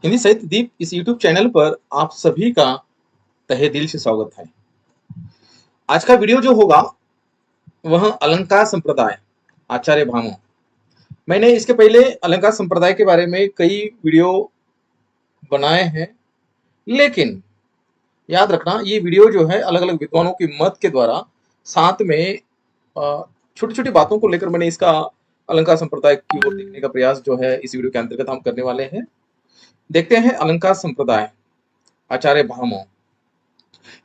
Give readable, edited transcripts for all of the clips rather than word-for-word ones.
हिंदी साहित्य दीप इस YouTube channel पर आप सभी का तहे दिल से स्वागत है। आज का वीडियो जो होगा वह अलंकार संप्रदाय आचार्य भामो। मैंने इसके पहले अलंकार संप्रदाय के बारे में कई वीडियो बनाए हैं, लेकिन याद रखना ये वीडियो जो है अलग अलग विद्वानों के मत के द्वारा साथ में छोटी छोटी बातों को लेकर मैंने इसका अलंकार संप्रदाय की ओर देखने का प्रयास जो है इस वीडियो के अंतर्गत हम करने वाले हैं। देखते हैं अलंकार संप्रदाय आचार्य भामो।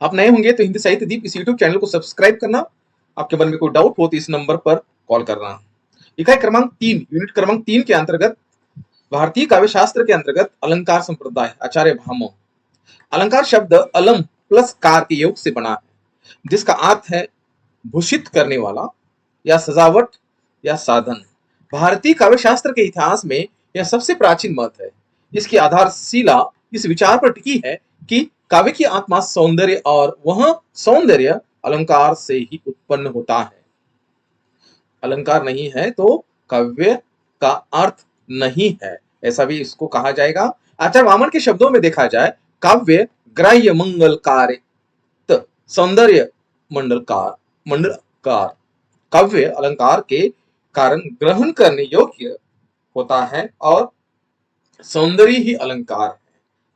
आप नए होंगे तो हिंदी साहित्य दीप इस यूट्यूब चैनल को सब्सक्राइब करना। आपके मन में कोई डाउट हो तो इस नंबर पर कॉल करना। इकाई क्रमांक 3 यूनिट क्रमांक 3 के अंतर्गत भारतीय काव्य शास्त्र के अंतर्गत अलंकार संप्रदाय आचार्य भामो। अलंकार शब्द अलम प्लस कार के योग से बना है, जिसका अर्थ है भूषित करने वाला या सजावट या साधन। भारतीय काव्य शास्त्र के इतिहास में यह सबसे प्राचीन मत है। इसकी आधारशिला इस विचार पर टिकी है कि काव्य की आत्मा सौंदर्य और वह सौंदर्य अलंकार से ही उत्पन्न होता है। अलंकार नहीं है तो काव्य का अर्थ नहीं है, ऐसा भी इसको कहा जाएगा। आचार्य वामन के शब्दों में देखा जाए, काव्य ग्राह्य मंगल कार्य सौंदर्य मंडलकार। काव्य अलंकार के कारण ग्रहण करने योग्य होता है और सौंदर्य ही अलंकार है।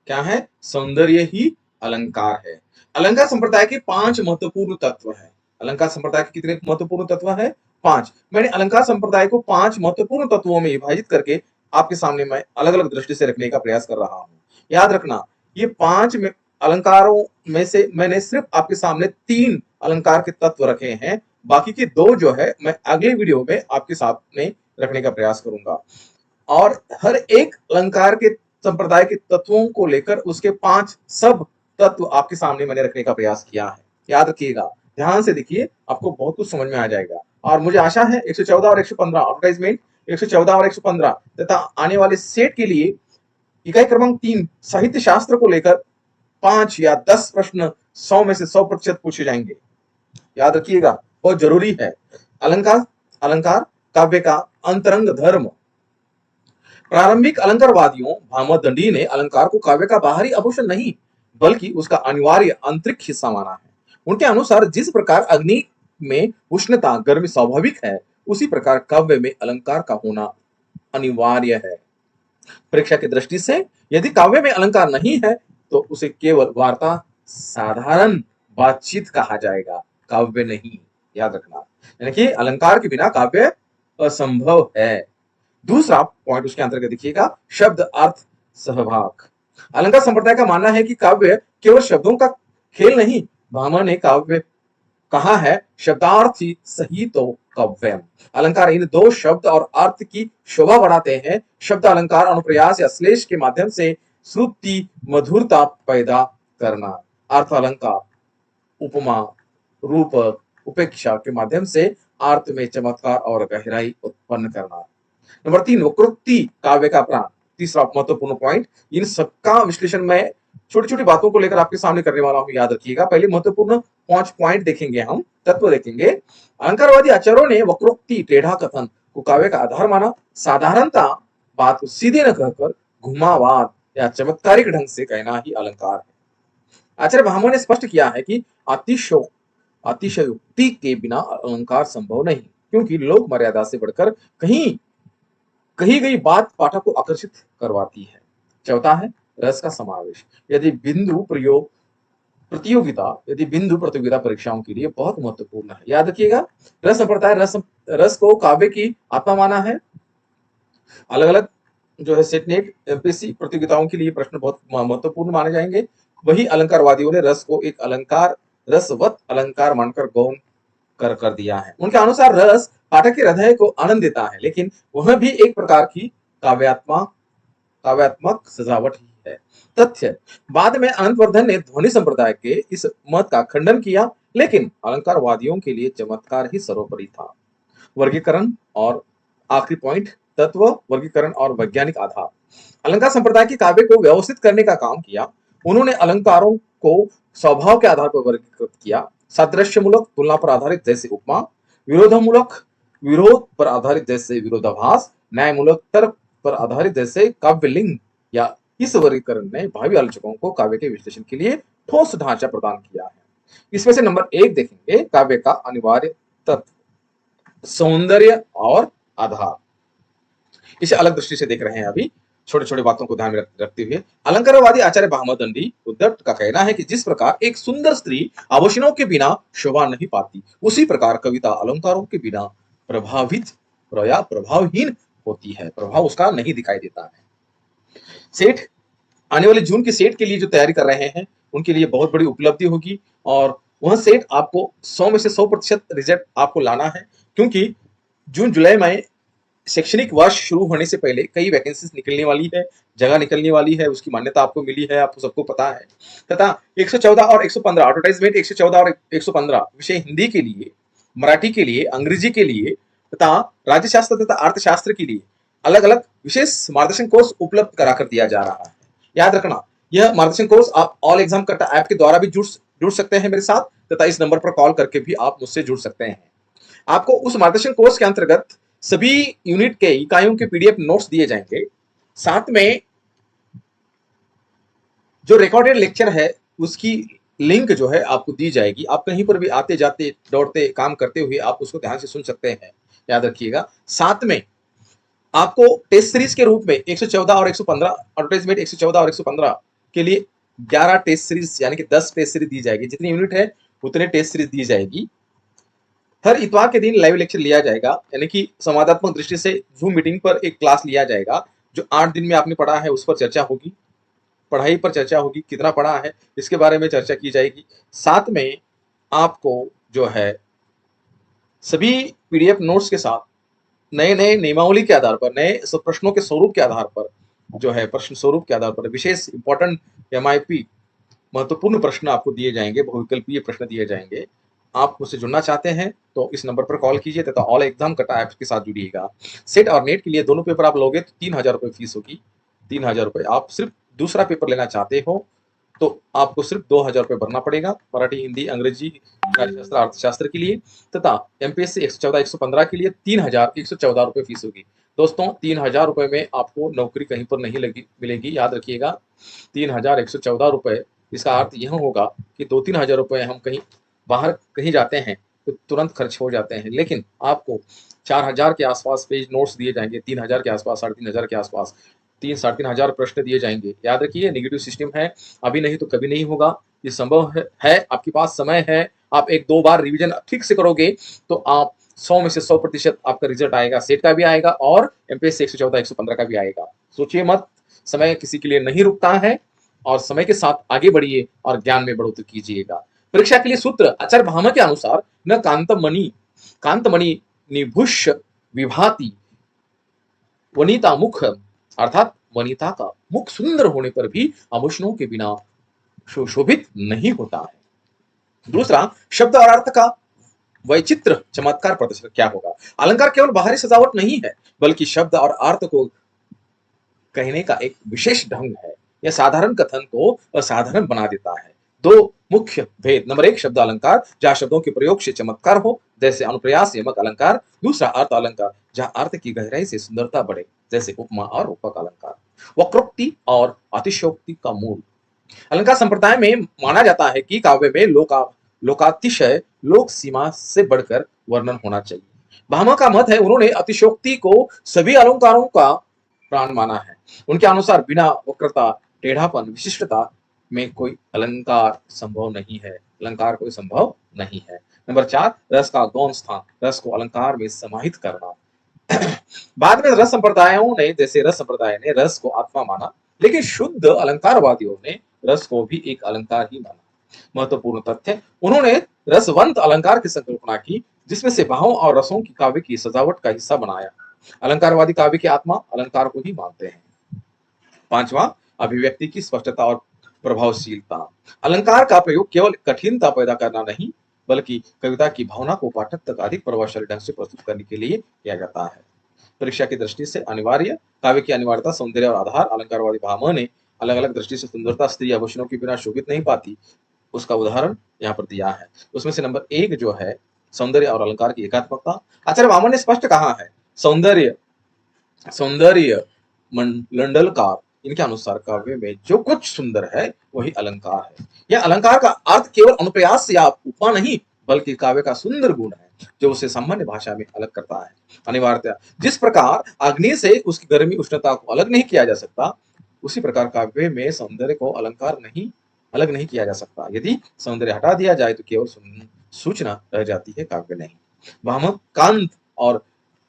क्या है? सौंदर्य ही अलंकार है। अलंकार संप्रदाय के 5 महत्वपूर्ण तत्व है। अलंकार संप्रदाय के कितने महत्वपूर्ण तत्व है? 5। मैंने अलंकार संप्रदाय को 5 महत्वपूर्ण तत्वों में विभाजित करके आपके सामने मैं अलग अलग दृष्टि से रखने का प्रयास कर रहा हूं। याद रखना, ये 5 अलंकारों में से मैंने सिर्फ आपके सामने 3 अलंकार के तत्व रखे हैं, बाकी के 2 जो है मैं अगले वीडियो में आपके सामने रखने का प्रयास करूंगा। और हर एक अलंकार के संप्रदाय के तत्वों को लेकर उसके 5 सब तत्व आपके सामने मैंने रखने का प्रयास किया है। याद रखिएगा, ध्यान से देखिए, आपको बहुत कुछ समझ में आ जाएगा। और मुझे आशा है 114 और 115 एडवर्टाइजमेंट 114 और 115 तथा आने वाले सेट के लिए इकाई क्रमांक 3 साहित्य शास्त्र को लेकर 5 या 10 प्रश्न 100 में से 100% पूछे जाएंगे। याद रखिएगा, बहुत जरूरी है। अलंकार अलंकार काव्य का अंतरंग धर्म। प्रारंभिक अलंकारवादियों भामहदंडी ने अलंकार को काव्य का बाहरी आभूषण नहीं बल्कि उसका अनिवार्य आंतरिक हिस्सा माना है। उनके अनुसार जिस प्रकार अग्नि में उष्णता गर्मी स्वाभाविक है, उसी प्रकार काव्य में अलंकार का होना अनिवार्य है। परीक्षा की दृष्टि से यदि काव्य में अलंकार नहीं है तो उसे केवल वार्ता साधारण बातचीत कहा जाएगा, काव्य नहीं। याद रखना, यानी कि अलंकार के बिना काव्य असंभव है। दूसरा पॉइंट उसके अंतर्गत देखिएगा, शब्द अर्थ सहभाग। अलंकार संप्रदाय का मानना है कि काव्य केवल शब्दों का खेल नहीं। भामह ने काव्य कहा है शब्दार्थ ही सही तो काव्यम। अलंकार इन 2 शब्द और अर्थ की शोभा बढ़ाते हैं। शब्द अलंकार अनुप्रयास या श्लेष के माध्यम से श्रुति मधुरता पैदा करना। अर्थ अलंकार उपमा रूपक उपेक्षा के माध्यम से अर्थ में चमत्कार और गहराई उत्पन्न करना। नंबर 3 वक्रोक्ति काव्य का प्राण। तीसरा महत्वपूर्ण पॉइंट, इन सबका विश्लेषण मैं छोटी छोटी बातों को लेकर आपके सामने करने वाला हूं। याद रखिएगा, पहले महत्वपूर्ण 5 पॉइंट देखेंगे, हम तत्व देखेंगे। अलंकारवादी आचार्यों ने वक्रोक्ति टेढ़ा कथन को काव्य का आधार माना। साधारणता बात को सीधे न कहकर घुमावाद या चमत्कारिक ढंग से कहना ही अलंकार है। आचार्य भामह ने स्पष्ट किया है कि अतिशयोक्ति के बिना अलंकार संभव नहीं, क्योंकि लोक मर्यादा से बढ़कर कही गई बात पाठक को आकर्षित करवाती है। चौथा है रस का समावेश। यदि बिंदु प्रतियोगिता परीक्षाओं के लिए बहुत महत्वपूर्ण है। याद रखिएगा, रस संप्रदाय रस को काव्य की आत्मा माना है। अलग अलग जो है सेट नेट एमपीएससी प्रतियोगिताओं के लिए प्रश्न बहुत महत्वपूर्ण माने जाएंगे। वही अलंकारवादियों ने रस को एक अलंकार रसवत अलंकार मानकर गौण कर दिया है। उनके अनुसार रस पाठक के हृदय को आनंद देता है, लेकिन वह भी एक प्रकार की काव्यात्मक सजावट ही है। तथ्य, बाद में अनंतवर्धन ने ध्वनि संप्रदाय के इस मत का खंडन किया, लेकिन अलंकारवादियों के लिए चमत्कार ही सर्वोपरि था। वर्गीकरण और आखिरी पॉइंट, तत्व वर्गीकरण और वैज्ञानिक आधार। अलंकार संप्रदाय के काव्य को व्यवस्थित करने का काम किया। उन्होंने अलंकारों को स्वभाव के आधार पर वर्गीकृत किया। सादृश्यमूलक तुलना पर आधारित जैसे उपमा, विरोधमूलक विरोध पर आधारित जैसे विरोधाभास, न्यायमूलक तर्क पर आधारित जैसे काव्यलिंग या इस वर्गीकरण ने भावी आलोचकों को काव्य के विश्लेषण के लिए ठोस ढांचा प्रदान किया है। इसमें से नंबर 1 देखेंगे, काव्य का अनिवार्य तत्व सौंदर्य और आधार। इसे अलग दृष्टि से देख रहे हैं अभी, छोटे छोटे बातों को ध्यान में रखते हुए। अलंकारवादी आचार्य भामदंडी उद्धट का कहना है कि जिस प्रकार एक सुंदर स्त्री आभूषणों के बिना शोभा नहीं पाती, उसी प्रकार कविता अलंकारों के बिना प्रभावित या प्रभावहीन होती है, प्रभाव उसका नहीं दिखाई देता है। सेठ आने वाले जून के सेट के लिए जो तैयारी कर रहे हैं उनके लिए बहुत बड़ी उपलब्धि होगी, और वह सेट आपको 100 में से 100% रिजल्ट आपको लाना है, क्योंकि जून जुलाई में शैक्षणिक वर्ष शुरू होने से पहले कई वैकेंसीज निकलने वाली है, जगह निकलने वाली है, उसकी मान्यता आपको मिली है, आपको सबको पता है। तथा 114 और 115 एडवर्टाइजमेंट 114 और 115 विषय हिंदी के लिए, मराठी के लिए, अंग्रेजी के लिए तथा राज्यशास्त्र तथा अर्थशास्त्र के लिए अलग अलग विशेष मार्गदर्शन कोर्स उपलब्ध करा कर दिया जा रहा है। याद रखना, यह मार्गदर्शन कोर्स आप ऑल एग्जाम कट्टा ऐप के द्वारा भी जुड़ सकते हैं मेरे साथ, तथा इस नंबर पर कॉल करके भी आप मुझसे जुड़ सकते हैं। आपको उस मार्गदर्शन कोर्स के अंतर्गत सभी यूनिट के इकाइयों के पीडीएफ नोट्स दिए जाएंगे, साथ में जो रिकॉर्डेड लेक्चर है उसकी लिंक जो है आपको दी जाएगी। आप कहीं पर भी आते जाते दौड़ते काम करते हुए आप उसको ध्यान से सुन सकते हैं, याद रखिएगा। साथ में आपको टेस्ट सीरीज के रूप में 114 और 115 एडवर्टाइजमेंट 114 और 115 के लिए 11 टेस्ट सीरीज यानी कि 10 टेस्ट सीरीज दी जाएगी। जितनी यूनिट है उतने टेस्ट सीरीज दी जाएगी। हर इतवार के दिन लाइव लेक्चर लिया जाएगा, यानी कि संवादात्मक दृष्टि से जूम मीटिंग पर एक क्लास लिया जाएगा। जो 8 दिन में आपने पढ़ा है उस पर चर्चा होगी, पढ़ाई पर चर्चा होगी, कितना पढ़ा है इसके बारे में चर्चा की जाएगी। साथ में आपको जो है सभी पीडीएफ नोट्स के साथ नए नए नियमावली के आधार पर, नए प्रश्नों के स्वरूप के आधार पर, जो है प्रश्न स्वरूप के आधार पर विशेष इंपॉर्टेंट एमआईपी महत्वपूर्ण प्रश्न आपको दिए जाएंगे, बहुविकल्पीय प्रश्न दिए जाएंगे। आप मुझसे जुड़ना चाहते हैं तो इस नंबर पर कॉल कीजिए तथा ऑल एग्जाम कटा ऐप के साथ जुड़िएगा। सेट और नेट के लिए दोनों पेपर आप लोगे तो 3000 रुपये फीस होगी। 3000 रुपये। आप सिर्फ दूसरा पेपर लेना चाहते हो तो आपको सिर्फ 2000 रुपये भरना पड़ेगा, मराठी, हिंदी, अंग्रेजी, राज्यशास्त्र, अर्थशास्त्र के लिए। तथा एमपीएससी 114 115 के लिए 3114 रुपये फीस होगी। दोस्तों 3000 रुपये में आपको नौकरी कहीं पर नहीं मिलेगी, याद रखिएगा। 3114 रुपये, इसका अर्थ यह होगा कि 2-3 हजार रुपये हम कहीं बाहर कहीं जाते हैं तो तुरंत खर्च हो जाते हैं, लेकिन आपको 4000 के आसपास पेज नोट्स दिए जाएंगे, 3000 के आसपास, 3500 के आसपास 3-3.5 प्रश्न दिए जाएंगे। याद रखिए, नेगेटिव सिस्टम है, अभी नहीं तो कभी नहीं होगा। ये संभव है, आपके पास समय है। आप 1-2 बार रिवीजन ठीक से करोगे तो आप 100 में से 100% आपका रिजल्ट आएगा, सेट का भी आएगा और एमपीएससी 114 115 का भी आएगा। सोचिए मत, समय किसी के लिए नहीं रुकता है, और समय के साथ आगे बढ़िए और ज्ञान में बढ़ोतरी कीजिएगा। परीक्षा के लिए सूत्र आचार्य भामा के अनुसार न कांतमणि निभुष विभाति वनिता मुख, अर्थात वनिता का मुख सुंदर होने पर भी आभूषणों के बिना सुशोभित नहीं होता है। दूसरा, शब्द और अर्थ का वैचित्र चमत्कार प्रदर्शन क्या होगा। अलंकार केवल बाहरी सजावट नहीं है, बल्कि शब्द और अर्थ को कहने का एक विशेष ढंग है। यह साधारण कथन को असाधारण बना देता है। दो मुख्य भेद, नंबर 1 शब्द अलंकार, जहां शब्दों के प्रयोग से चमत्कार हो, जैसे अनुप्रयास यमक अलंकार। दूसरा अर्थ अलंकार, जहां अर्थ की गहराई से सुंदरता बढ़े, जैसे उपमा और रूपक अलंकार। वक्रोक्ति और अतिशयोक्ति का मूल। अलंकार संप्रदाय में माना जाता है कि काव्य में लोकातिशय, लोक सीमा से बढ़कर वर्णन होना चाहिए। भामा का मत है, उन्होंने अतिशयोक्ति को सभी अलंकारों का प्राण माना है। उनके अनुसार बिना वक्रता, टेढ़ापन, विशिष्टता में कोई अलंकार संभव नहीं है। अलंकार कोई संभव नहीं है। नंबर 4 रस का गौण स्थान, रस को अलंकार में समाहित करना। बाद में रस संप्रदायों ने, जैसे रस संप्रदाय ने रस को आत्मा माना, लेकिन शुद्ध अलंकारवादियों ने रस को भी एक अलंकार ही माना। महत्वपूर्ण तथ्य, उन्होंने रसवंत अलंकार की संकल्पना की, जिसमें से भावों और रसों की काव्य की सजावट का हिस्सा बनाया। अलंकारवादी काव्य की आत्मा अलंकार को ही मानते हैं। 5वां, अभिव्यक्ति की स्पष्टता और प्रभावशीलता। अलंकार का प्रयोग केवल कठिनता पैदा करना नहीं, बल्कि कविता की भावना को पाठक तक अधिक प्रभावशाली ढंग से प्रस्तुत करने के लिए किया जाता है। परीक्षा की दृष्टि से अनिवार्य, काव्य की अनिवार्यता, सौंदर्य और आधार। अलंकारवादी भामा ने अलग अलग दृष्टि से सुंदरता, स्त्री आभूषणों के बिना शोभित नहीं पाती, उसका उदाहरण यहाँ पर दिया है। उसमें से नंबर 1 जो है सौंदर्य और अलंकार की एकात्मकता। आचार्य वामन ने स्पष्ट कहा है, सौंदर्य मंडलकार इनके अनुसार काव्य में जो कुछ सुंदर है वही अलंकार है। यह अलंकार का अर्थ केवल अनुप्रयास या उपमा नहीं, बल्कि काव्य का सुंदर गुण है जो उसे सामान्य भाषा में अलग करता है। अनिवार्यतः जिस प्रकार अग्नि से उसकी गर्मी उष्णता को अलग नहीं किया जा सकता, उसी प्रकार काव्य में सौंदर्य को अलग नहीं किया जा सकता। यदि सौंदर्य हटा दिया जाए तो केवल सूचना रह जाती है, काव्य नहीं। भामह कांत और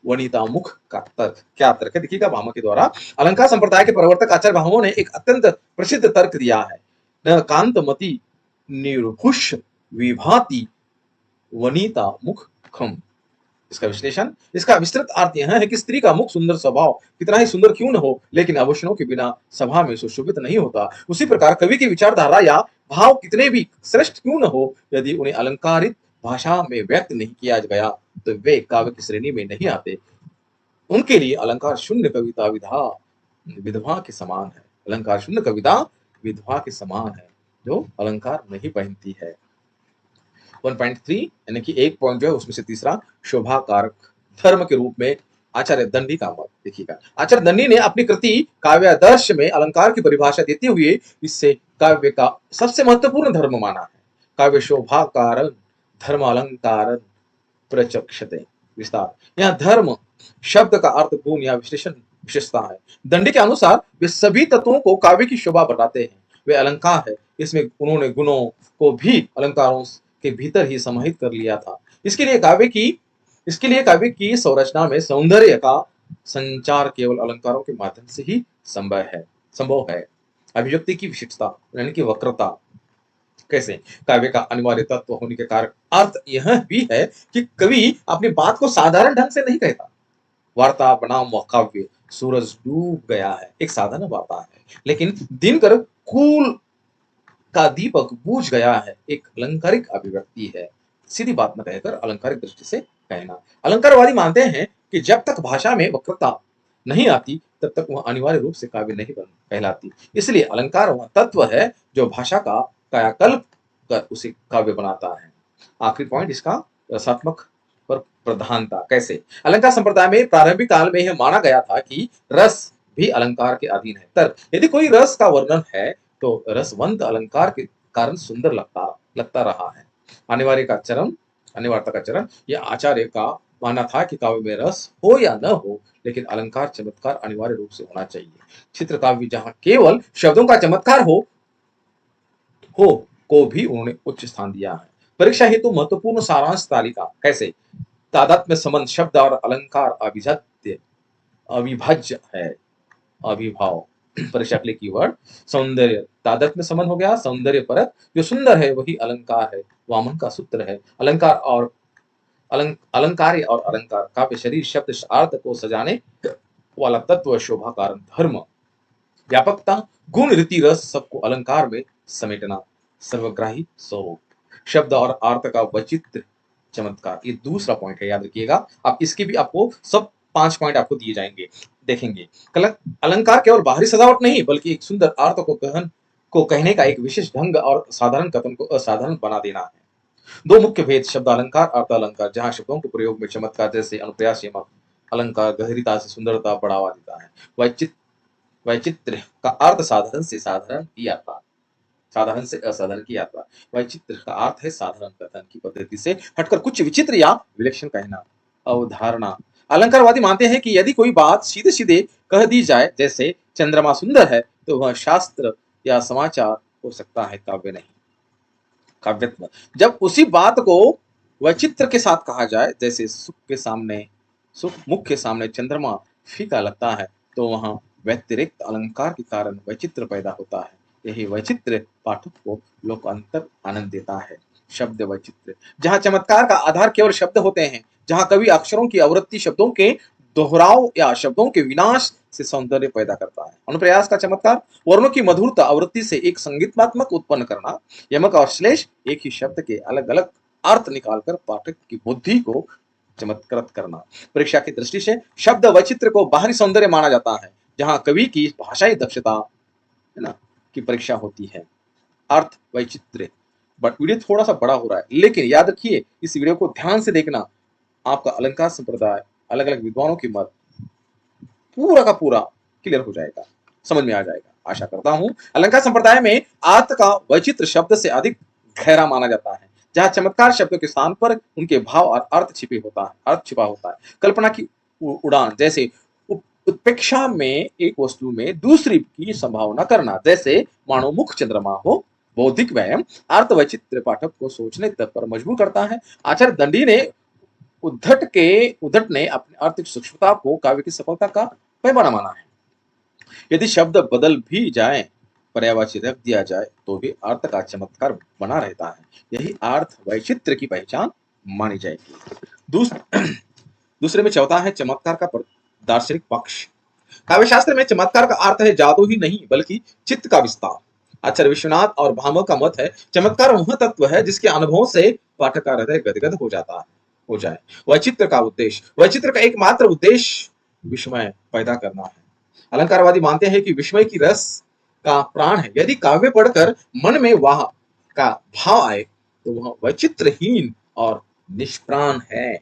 वनितामुख का तर्क, क्या तर्क है देखिएगा भामह के द्वारा। अलंकार संप्रदाय के प्रवर्तक आचार्य भामह ने एक अत्यंत प्रसिद्ध तर्क दिया है। न कांतमति निर्हुष विभाति वनिता मुख खम। इसका विश्लेषण, इसका विस्तृत अर्थ यह है कि स्त्री का मुख सुंदर स्वभाव कितना ही सुंदर क्यों न हो, लेकिन आभूषणों के बिना सभा में सुशोभित नहीं होता। उसी प्रकार कवि की विचारधारा या भाव कितने भी श्रेष्ठ क्यों न हो, यदि उन्हें अलंकारित भाषा में व्यक्त नहीं किया गया तो वे काव्य की श्रेणी में नहीं आते। उनके लिए अलंकार शून्य कविता विधवा के समान है। अलंकार शून्य कविता विधवा के समान है जो अलंकार नहीं पहनती है। 1.3 यानी कि एक पॉइंट जो है उसमें से तीसरा, शोभा कारक धर्म के रूप में आचार्य दंडी का मत देखिएगा। आचार्य दंडी ने अपनी कृति काव्यादर्श में अलंकार की परिभाषा देते हुए इससे काव्य का सबसे महत्वपूर्ण धर्म माना है। काव्य शोभा कारण धर्म अलंकार प्रचक्षते। विस्तार, यह धर्म शब्द का अर्थ गुण या विशेषता है। दंडी के अनुसार वे सभी तत्वों को काव्य की शोभा बताते हैं, वे अलंकार है। इसमें उन्होंने गुणों को भी अलंकारों के भीतर ही समाहित कर लिया था। इसके लिए काव्य की संरचना में सौंदर्य का संचार केवल अलंकारों के माध्यम से ही संभव है। अभिव्यक्ति की विशिष्टता यानी कि वक्रता, कैसे? काव्य का अनिवार्य तत्व होने के कारण अर्थ यह भी है कि कवि अपनी बात को साधारण ढंग से नहीं कहता। वार्ता बनाम व काव्य, सूरज डूब गया है एक साधारण वार्ता है, लेकिन दिनकर कुल का दीपक बूझ गया है एक अलंकारिक अभिव्यक्ति है। सीधी बात न कहकर अलंकारिक दृष्टि से कहना। अलंकारवादी मानते हैं कि जब तक भाषा में वक्रता नहीं आती तब तक वह अनिवार्य रूप से काव्य नहीं कहलाती। इसलिए अलंकार वह तत्व है जो भाषा का कायाकल्प कर उसे काव्य बनाता है। आखिरी पॉइंट इसका रसात्मक पर प्रधानता, कैसे? अलंकार संप्रदाय में प्रारंभिक काल में यह माना गया था कि रस भी अलंकार के अधीन है। तर्क, यदि कोई रस का वर्णन है तो रसवंत अलंकार के कारण सुंदर लगता रहा है। अनिवार्यता का चरण, यह आचार्य का मानना था कि काव्य में रस हो या न हो, लेकिन अलंकार चमत्कार अनिवार्य रूप से होना चाहिए। चित्र काव्य जहां केवल शब्दों का चमत्कार हो को भी उन्होंने उच्च स्थान दिया है। परीक्षा हेतु महत्वपूर्ण सारांश तालिका, कैसे? तादात्म्य संबंध, शब्द और अलंकार अविभाज्य है। अभिभाव, परीक्षा के लिए कीवर्ड सौंदर्य, तादात्म्य संबंध हो गया सौंदर्य परक, जो सुंदर है वही अलंकार है, वामन का सूत्र है। अलंकार्य और अलंकार, काव्य शरीर शब्द अर्थ को सजाने वाला तत्व, शोभा कारण धर्म, व्यापकता, गुण रीति रस सबको अलंकार में समेटना, सर्वग्राही स्वरूप, शब्द और अर्थ का वैचित्र चमत्कार। ये दूसरा पॉइंट है, याद रखिएगा। अब इसके भी आपको सब 5 पॉइंट आपको दिए जाएंगे, देखेंगे। अलंकार केवल बाहरी सजावट नहीं बल्कि एक सुंदर अर्थ को कहने का एक विशेष ढंग और साधारण कथन को असाधारण बना देना है। दो मुख्य भेद, शब्द अलंकार, अर्थ अलंकार। जहां शब्दों के प्रयोग में चमत्कार जैसे अनुप्रयास यमक अलंकार गहरीता से सुंदरता बढ़ावा देता है। वैचित्र का अर्थ साधारण से असाधारण की यात्रा। वैचित्र का अर्थ है साधारण कथन की पद्धति से हटकर कुछ विचित्र या विलक्षण कहना। अवधारणा, अलंकारवादी मानते हैं कि यदि कोई बात सीधे सीधे कह दी जाए, जैसे चंद्रमा सुंदर है, तो वह शास्त्र या समाचार हो सकता है, काव्य नहीं। काव्यत्व, जब उसी बात को वैचित्र के साथ कहा जाए, जैसे सुख मुख के सामने चंद्रमा फीका लगता है, तो वहां व्यतिरिक्त अलंकार के कारण वैचित्र पैदा होता है। यही वैचित्र पाठक को लोकांतर आनंद देता है। शब्द वैचित्र, जहां चमत्कार का आधार केवल शब्द होते हैं, जहां कवि अक्षरों की आवृत्ति, शब्दों के दोहराव या शब्दों के विनाश से सौंदर्य पैदा करता है। अनुप्रयास का चमत्कार, वर्णों की मधुरता आवृत्ति से एक संगीतात्मक उत्पन्न करना। यमक और श्लेष, एक ही शब्द के अलग अलग अर्थ निकालकर पाठक की बुद्धि को चमत्कृत करना। परीक्षा की दृष्टि से शब्द वैचित्र को बाहरी सौंदर्य माना जाता है, जहां कवि की भाषाई दक्षता है ना की परीक्षा होती है। अर्थ वैचित्र, बट वीडियो थोड़ा सा बड़ा हो रहा है, लेकिन याद रखिए इस वीडियो को ध्यान से देखना। आपका अलंकार संप्रदाय, अलग अलग विद्वानों की मत पूरा का पूरा क्लियर हो जाएगा। समझ में आ जाएगा। आशा करता हूं अलंकार संप्रदाय में अर्थ का वैचित्र शब्द से अधिक गहरा माना जाता है, जहां चमत्कार शब्द के स्थान पर उनके भाव और अर्थ छिपा होता है। कल्पना की उड़ान, जैसे उत्प्रेक्षा में एक वस्तु में दूसरी की संभावना करना, जैसे मानो मुख चंद्रमा हो। बौद्धिक व्यायाम अर्थ वैचित्र पाठक को सोचने तक पर मजबूर करता है। आचार्य दंडी ने उद्धट ने अपनी आर्थिक सूक्ष्मता को काव्य की सफलता का पैमाना माना है। यदि शब्द बदल भी जाए, पर्यायवाची रख दिया जाए, तो भी अर्थ का चमत्कार बना रहता है। यही अर्थ वैचित्र की पहचान मानी जाएगी। दूसरे में चौथा है चमत्कार का दार्शनिक पक्ष। काव्यशास्त्र में चमत्कार का अर्थ है जादू ही नहीं, बल्कि चित्त का विस्तार। आचार्य विश्वनाथ और भामह का मत है चमत्कार वह तत्व है जिसके अनुभव से पाठक का हृदय गदगद हो जाए। वैचित्र का एकमात्र उद्देश्य विस्मय पैदा करना है। अलंकारवादी मानते हैं कि विस्मय की रस का प्राण है। यदि काव्य पढ़कर मन में वह का भाव आए तो वह वैचित्रहीन और निष्प्राण है।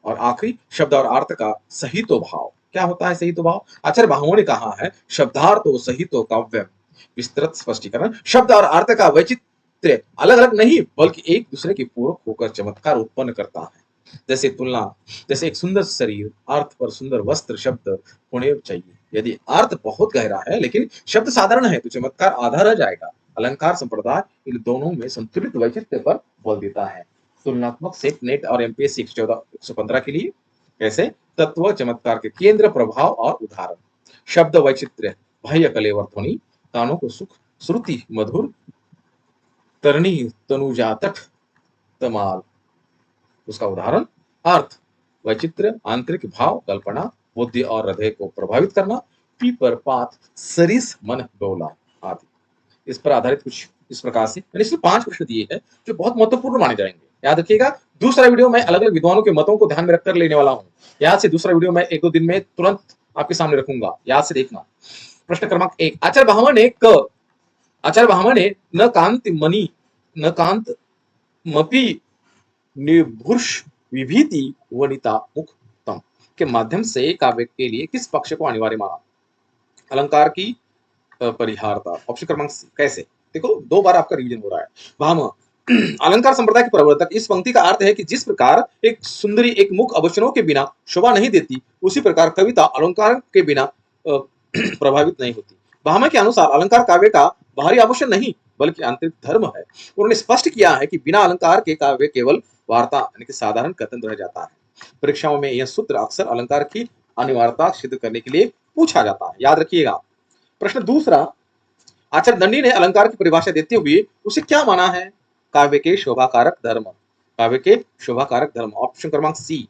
और आखिरी शब्द और अर्थ का सहितो भाव। क्या होता है सहितो भाव? आचार्य भामह ने कहा है शब्दार्थो सहितो काव्यम। विस्तृत स्पष्टीकरण, शब्द और अर्थ का वैचित्र्य अलग अलग नहीं बल्कि एक दूसरे के पूरक होकर चमत्कार उत्पन्न करता है। जैसे तुलना, जैसे एक सुंदर शरीर, अर्थ पर सुंदर वस्त्र शब्द होने चाहिए। यदि अर्थ बहुत गहरा है लेकिन शब्द साधारण है तो चमत्कार आधा रह जाएगा। अलंकार संप्रदाय इन दोनों में संतुलित वैचित्र्य पर बल देता है। तुलनात्मक सेट नेट और एमपीएससी 114 के लिए कैसे? तत्व, चमत्कार के केंद्र, प्रभाव और उदाहरण। शब्द वैचित्र्य, बाह्य कलेवर ध्वनि, कानों को सुख, श्रुति मधुर, तरणी तनुजा तट तमाल। उसका उदाहरण अर्थ वैचित्र, आंतरिक भाव, कल्पना, बुद्धि और हृदय को प्रभावित करना, पीपर पात, सरिस मन डोला आदि। इस पर आधारित कुछ इस प्रकार से मैंने इसमें 5 प्रश्न दिए हैं जो बहुत महत्वपूर्ण माने जाएंगे। याद रखिएगा, दूसरा वीडियो मैं अलग अलग विद्वानों के मतों को ध्यान में रखकर लेने वाला हूं। याद से दूसरा वीडियो मैं 1-2 दिन में तुरंत आपके सामने रखूंगा, याद से देखना। प्रश्न क्रमांक 1, आचार्य भामह ने न कांत मणि न कांत मपी निर्भुष विभीति वनिता मुक्तम के माध्यम से काव्य के लिए किस पक्ष को अनिवार्य माना? अलंकार की परिहारता। ऑप्शन क्रमांक कैसे? देखो 2 बार आपका रिवीजन हो रहा है। भामह अलंकार संप्रदाय के प्रवर्तक। इस पंक्ति का अर्थ है कि जिस प्रकार एक सुंदरी एक मुख आभूषणों के बिना शोभा नहीं देती, उसी प्रकार कविता अलंकार के बिना प्रभावित नहीं होती। भामह के अनुसार अलंकार काव्य का बाहरी आभूषण नहीं बल्कि आंतरिक धर्म है। उन्होंने स्पष्ट किया है कि बिना अलंकार के काव्य केवल वार्ता यानी कि साधारण कथन रह जाता है। परीक्षाओं में यह सूत्र अक्सर अलंकार की अनिवार्यता सिद्ध करने के लिए पूछा जाता है, याद रखिएगा। प्रश्न दूसरा, आचार्य दंडी ने अलंकार की परिभाषा देते हुए उसे क्या माना है? काव्य के शोभाकारक धर्म। काव्य के शोभाकारक धर्म। ऑप्शन क्रमांक सी।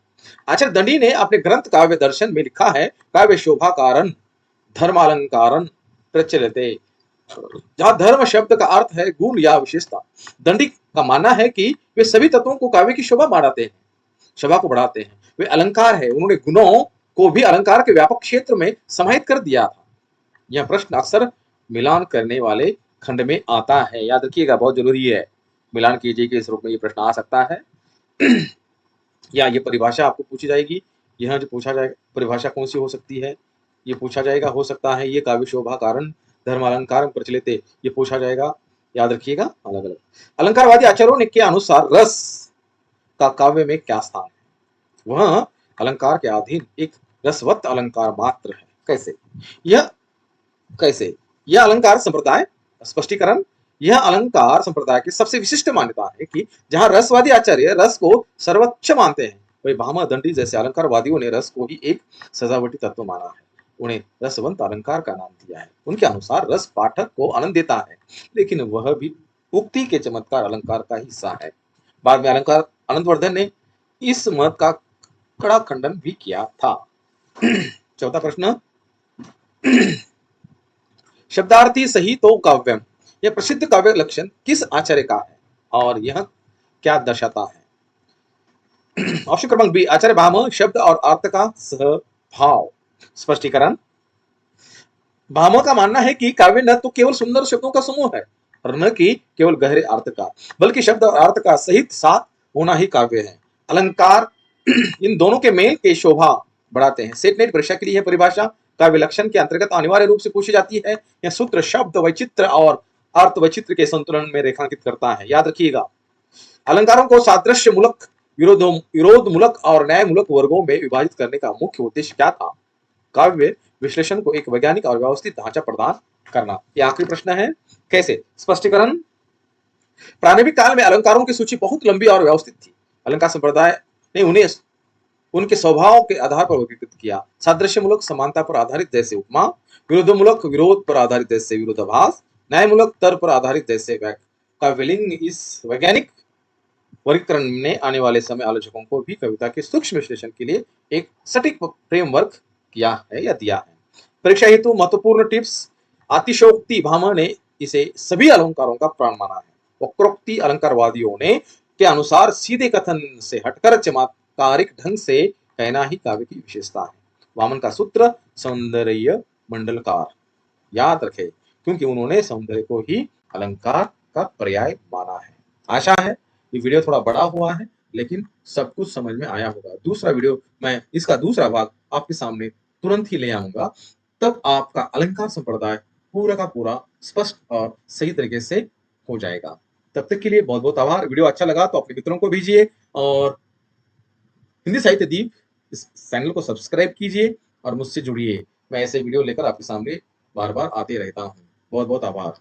आचार्य दंडी ने अपने ग्रंथ काव्य दर्शन में लिखा है काव्य शोभाकारन धर्मालंकारन प्रचलिते, जहां धर्म शब्द का अर्थ है गुण या विशेषता। दंडी का मानना है कि वे सभी तत्वों को काव्य की शोभा बढ़ाते हैं, शोभा को बढ़ाते हैं। वे अलंकार है। उन्होंने गुणों को भी अलंकार के व्यापक क्षेत्र में समाहित कर दिया था। यह प्रश्न अक्सर मिलान करने वाले खंड में आता है, याद रखिएगा, बहुत जरूरी है। मिलान कीजिए कि इस रूप में ये प्रश्न आ सकता है या ये परिभाषा आपको पूछी जाएगी। यह जो पूछा जाएगा परिभाषा कौन सी हो सकती है, ये पूछा जाएगा। हो सकता है ये काव्य शोभा कारण धर्मालंकार प्रचलित, ये पूछा जाएगा, याद रखिएगा। अलग अलग अलंकारवादी आचार्यों के अनुसार रस का काव्य में क्या स्थान है? वह अलंकार के अधीन एक रसवत अलंकार मात्र है। कैसे? यह अलंकार संप्रदाय स्पष्टीकरण। यह अलंकार संप्रदाय की सबसे विशिष्ट मान्यता है कि जहां रसवादी आचार्य रस को सर्वोच्च मानते हैं, वही भामह दंडी जैसे अलंकारवादियों ने रस को ही एक सजावटी तत्व माना है। उन्हें रसवंत अलंकार का नाम दिया है। उनके अनुसार रस पाठक को आनंद देता है, लेकिन वह भी उक्ति के चमत्कार अलंकार का हिस्सा है। बाद में अलंकार आनंदवर्धन ने इस मत का कड़ा खंडन भी किया था। चौथा प्रश्न, शब्दार्थी सहितो काव्यम, यह प्रसिद्ध काव्य लक्षण किस आचार्य का है और यह क्या दर्शाता है? ऑप्शन क्रमांक बी, आचार्य भामह। शब्द और अर्थ का सहभाव। स्पष्टीकरण, भामह का मानना है कि काव्य न तो केवल सुंदर शब्दों का समूह है और न कि केवल गहरे अर्थ का, बल्कि शब्द और अर्थ का सहित साथ होना ही काव्य है। अलंकार इन दोनों के मेल के शोभा बढ़ाते हैं। सेट नेट परीक्षा के लिए यह परिभाषा काव्य लक्षण के अंतर्गत अनिवार्य रूप से पूछी जाती है। यह सूत्र शब्द वैचित्र और अर्थ वैचित्र के संतुलन में रेखांकित करता है। याद रखिएगा, अलंकारों को सादृश्य मूलक, विरोध मूलक और न्याय मूलक वर्गों में विभाजित करने का मुख्य उद्देश्य क्या था? काव्य विश्लेषण को एक वैज्ञानिक और व्यवस्थित ढांचा प्रदान करना। यह आखिरी प्रश्न है। कैसे? स्पष्टीकरण। प्रारंभिक काल में अलंकारों की सूची बहुत लंबी और व्यवस्थित थी। अलंकार संप्रदाय ने उन्हें उनके स्वभाव के आधार पर वर्गीकृत किया। सादृश्य मूलक समानता पर आधारित जैसे उपमा, विरोध मूलक विरोध पर आधारित जैसे विरोधाभास, न्याय मूलक तर्क पर आधारित जैसे काव्यलिंग। इस वैज्ञानिक वर्गीकरण ने आने वाले समय आलोचकों को भी कविता के सूक्ष्म विश्लेषण के लिए एक सटीक फ्रेमवर्क किया है या दिया है। परीक्षा हेतु महत्वपूर्ण टिप्स। अतिशयोक्ति भामा ने इसे सभी अलंकारों का प्राण माना है। वक्रोक्ति अलंकारवादियों ने के अनुसार सीधे कथन से हटकर चमत्कारिक ढंग से कहना ही काव्य की विशेषता है। वामन का सूत्र सौंदर्य मंडलकार। याद रखें, क्योंकि उन्होंने सौंदर्य को ही अलंकार का पर्याय माना है। आशा है ये वीडियो थोड़ा बड़ा हुआ है, लेकिन सब कुछ समझ में आया होगा। दूसरा वीडियो मैं इसका दूसरा भाग आपके सामने तुरंत ही ले आऊंगा, तब आपका अलंकार संप्रदाय पूरा का पूरा स्पष्ट और सही तरीके से हो जाएगा। तब तक के लिए बहुत बहुत आभार। वीडियो अच्छा लगा तो अपने मित्रों को भेजिए और हिंदी साहित्य दीप इस चैनल को सब्सक्राइब कीजिए और मुझसे जुड़िए। मैं ऐसे वीडियो लेकर आपके सामने बार बार आते रहता हूँ। बहुत बहुत आभार।